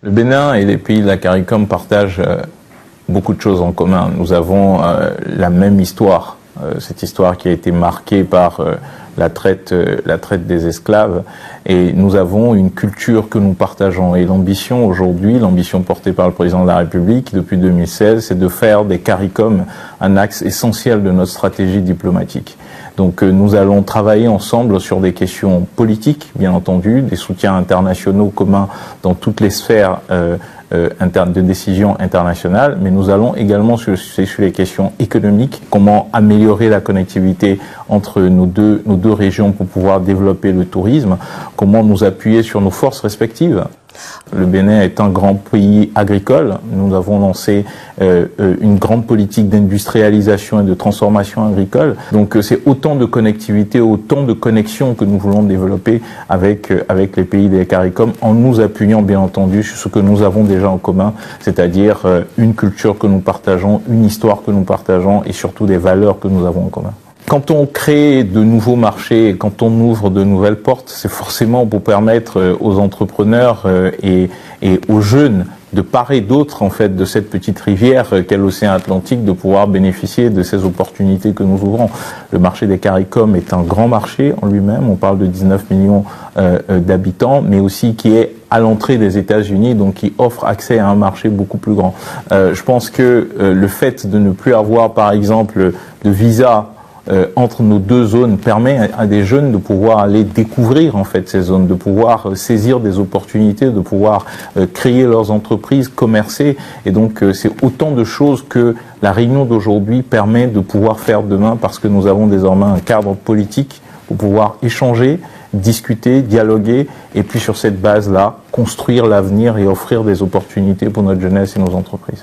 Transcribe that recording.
Le Bénin et les pays de la CARICOM partagent beaucoup de choses en commun. Nous avons la même histoire, cette histoire qui a été marquée par la traite des esclaves, et nous avons une culture que nous partageons. Et l'ambition aujourd'hui, l'ambition portée par le président de la République depuis 2016, c'est de faire des CARICOM un axe essentiel de notre stratégie diplomatique. Donc nous allons travailler ensemble sur des questions politiques, bien entendu, des soutiens internationaux communs dans toutes les sphères de décision internationale, mais nous allons également sur les questions économiques, comment améliorer la connectivité entre nos deux régions pour pouvoir développer le tourisme, comment nous appuyer sur nos forces respectives. Le Bénin est un grand pays agricole. Nous avons lancé une grande politique d'industrialisation et de transformation agricole. Donc c'est autant de connectivité, autant de connexions que nous voulons développer avec les pays des CARICOM, en nous appuyant bien entendu sur ce que nous avons déjà en commun, c'est-à-dire une culture que nous partageons, une histoire que nous partageons et surtout des valeurs que nous avons en commun. Quand on crée de nouveaux marchés, quand on ouvre de nouvelles portes, c'est forcément pour permettre aux entrepreneurs et aux jeunes de part et d'autre en fait de cette petite rivière qu'est l'océan Atlantique, de pouvoir bénéficier de ces opportunités que nous ouvrons. Le marché des CARICOM est un grand marché en lui-même, on parle de 19 millions d'habitants, mais aussi qui est à l'entrée des États-Unis, donc qui offre accès à un marché beaucoup plus grand. Je pense que le fait de ne plus avoir par exemple de visa entre nos deux zones permet à des jeunes de pouvoir aller découvrir en fait ces zones, de pouvoir saisir des opportunités, de pouvoir créer leurs entreprises, commercer, et donc c'est autant de choses que la réunion d'aujourd'hui permet de pouvoir faire demain, parce que nous avons désormais un cadre politique pour pouvoir échanger, discuter, dialoguer, et puis sur cette base-là, construire l'avenir et offrir des opportunités pour notre jeunesse et nos entreprises.